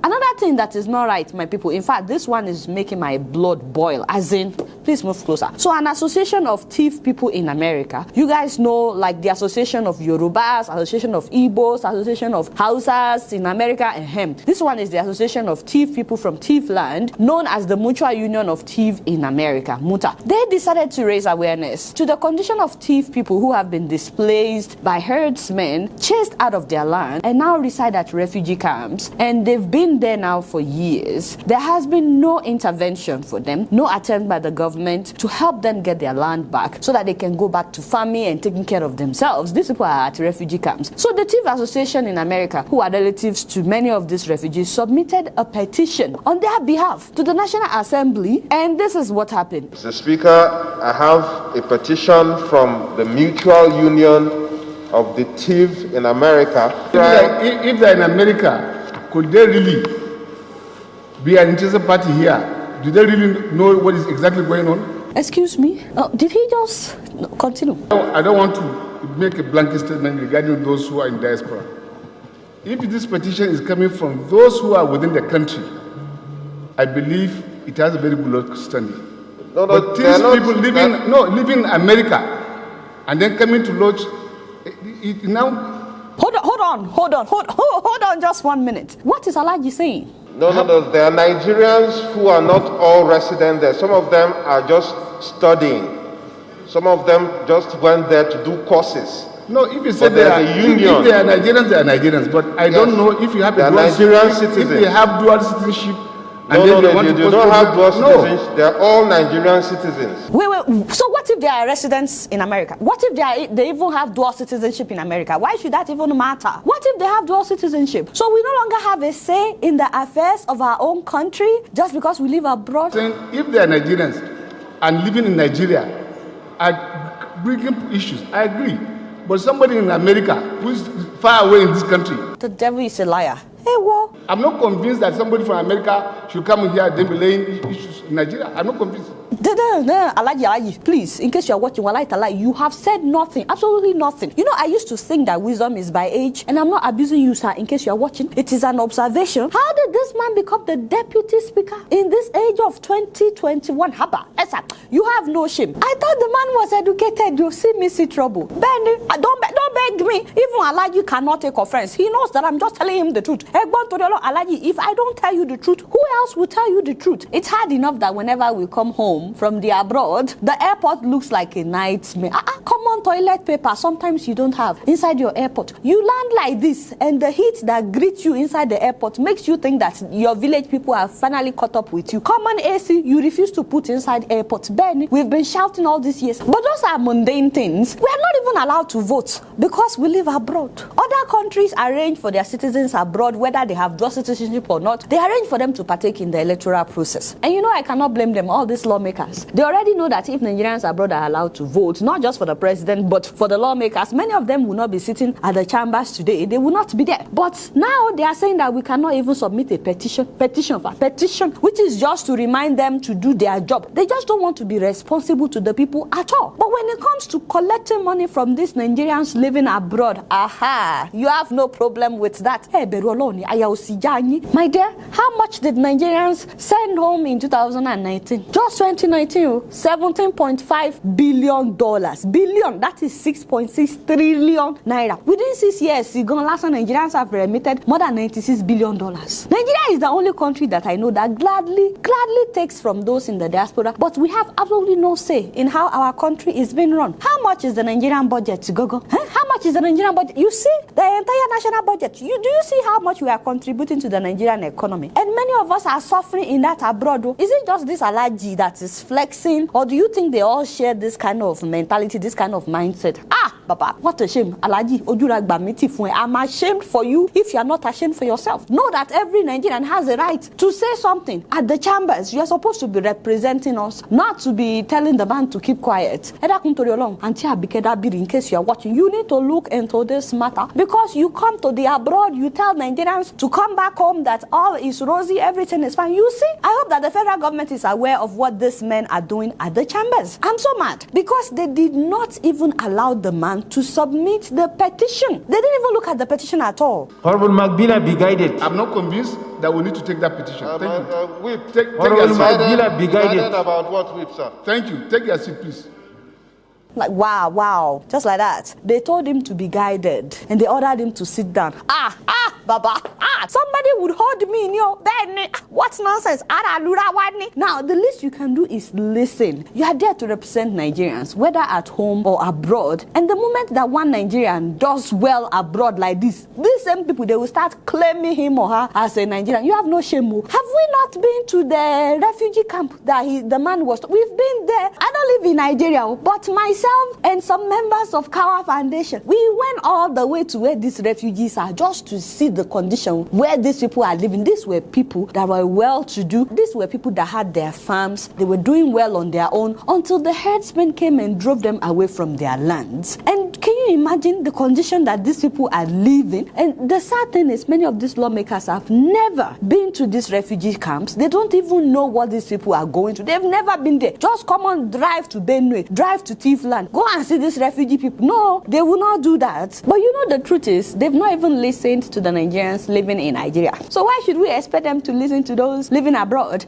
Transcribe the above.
Another thing that is not right, my people, in fact, this one is making my blood boil, as in, please move closer. So an association of thief people in America, you guys know, like the Association of Yorubas, Association of Igbos, Association of Hausas in America, and this one is the Association of Thief people from Thief land, known as the Mutual Union of Thief in America, MUTA. They decided to raise awareness to the condition of thief people who have been displaced by herdsmen, chased out of their land, and now reside at refugee camps. And they've been there now for years. There has been no intervention for them, no attempt by the government to help them get their land back so that they can go back to farming and taking care of themselves. These people are at refugee camps. So the Thief Association in America, who are relatives to many of these refugees, submitted a petition on their behalf to the National Assembly, and this is what happened. Mr. Speaker, I have a petition from the Mutual Union of the Thief in America. If they're in America, could they really be an interested party here? Do they really know what is exactly going on? Excuse me? Did he just continue? I don't want to make a blanket statement regarding those who are in diaspora. If this petition is coming from those who are within the country, I believe it has a very good standing. No, but these people living in America and then coming to lodge it now. Hold on just 1 minute. What is Alaji saying? No. There are Nigerians who are not all resident there. Some of them are just studying. Some of them just went there to do courses. No, if you say they are Nigerians, they are Nigerians. But I don't know if you have a dual citizenship. If they have dual citizenship. They do not have dual citizenship. They are all Nigerian citizens. Wait. So what if they are residents in America? What if they even have dual citizenship in America? Why should that even matter? What if they have dual citizenship? So we no longer have a say in the affairs of our own country just because we live abroad? If they are Nigerians and living in Nigeria are bringing issues, I agree. But somebody in America who is far away in this country. The devil is a liar. Hey, what? I'm not convinced that somebody from America should come here and then be laying issues in Nigeria. I'm not convinced. Alaji, please, in case you're watching, you have said nothing, absolutely nothing. You know, I used to think that wisdom is by age, and I'm not abusing you, sir, in case you're watching. It is an observation. How did this man become the deputy speaker in this age of 2021? Haba, Esa, you have no shame. I thought the man was educated. You see me see trouble. Benny, don't beg me. Even Alaji cannot take offense. He knows that I'm just telling him the truth. Alaji, if I don't tell you the truth, who else will tell you the truth? It's hard enough that whenever we come home from the abroad, the airport looks like a nightmare. Common toilet paper sometimes you don't have inside your airport. You land like this, and the heat that greets you inside the airport makes you think that your village people have finally caught up with you. Common AC you refuse to put inside airport. Ben, we've been shouting all these years, but those are mundane things. We are not even allowed to vote because we live abroad. Other countries arrange for their citizens abroad, whether they have dual citizenship or not. They arrange for them to partake in the electoral process. And you know, I cannot blame them, all these lawmakers. They already know that if Nigerians abroad are allowed to vote, not just for the president, but for the lawmakers, many of them will not be sitting at the chambers today. They will not be there. But now they are saying that we cannot even submit a petition, which is just to remind them to do their job. They just don't want to be responsible to the people at all. But when it comes to collecting money from these Nigerians living abroad, you have no problem with that. Hey, my dear, how much did Nigerians send home in 2019? Just 2019, $17.5 billion. Billion, that is 6.6 trillion naira. Within 6 years, last Nigerians have remitted more than $96 billion. Nigeria is the only country that I know that gladly takes from those in the diaspora, but we have absolutely no say in how our country is being run. How much is the Nigerian budget, Gogo? How much is the Nigerian budget? You see the entire national budget. Do you see how much we are contributing to the Nigerian economy? And many of us are suffering in that abroad. Is it just this Alaji that is flexing, or do you think they all share this kind of mentality, this kind of mindset? Papa, what a shame. Alaji, I'm ashamed for you if you are not ashamed for yourself. Know that every Nigerian has a right to say something at the chambers. You are supposed to be representing us, not to be telling the man to keep quiet. In case you are watching, you need to look into this matter, because you come to the abroad, you tell Nigerians to come back home that all is rosy, everything is fine. You see, I hope that the federal government is aware of what these men are doing at the chambers. I'm so mad because they did not even allow the man to submit the petition. They didn't even look at the petition at all. Honorable Magbila, be guided. I'm not convinced that we need to take that petition. Thank you. Whip. Take your seat. Decided about what, Whip, sir? Thank you. Take your seat, please. Like, wow, just like that. They told him to be guided, and they ordered him to sit down. Baba, somebody would hold me in your bed. What nonsense? Now, the least you can do is listen. You are there to represent Nigerians, whether at home or abroad. And the moment that one Nigerian does well abroad like this, these same people, they will start claiming him or her as a Nigerian. You have no shame. Have we not been to the refugee camp that the man was? We've been there. I don't live in Nigeria, but myself and some members of Kawa Foundation, we went all the way to where these refugees are just to see the condition where these people are living. These were people that were well-to-do. These were people that had their farms. They were doing well on their own until the herdsmen came and drove them away from their lands. And can you imagine the condition that these people are living? And the sad thing is, many of these lawmakers have never been to these refugee camps. They don't even know what these people are going through. They've never been there. Just come on, drive to Benue, drive to Tifland, go and see these refugee people. No, they will not do that. But you know, the truth is, they've not even listened to the Nigerians living in Nigeria. So why should we expect them to listen to those living abroad?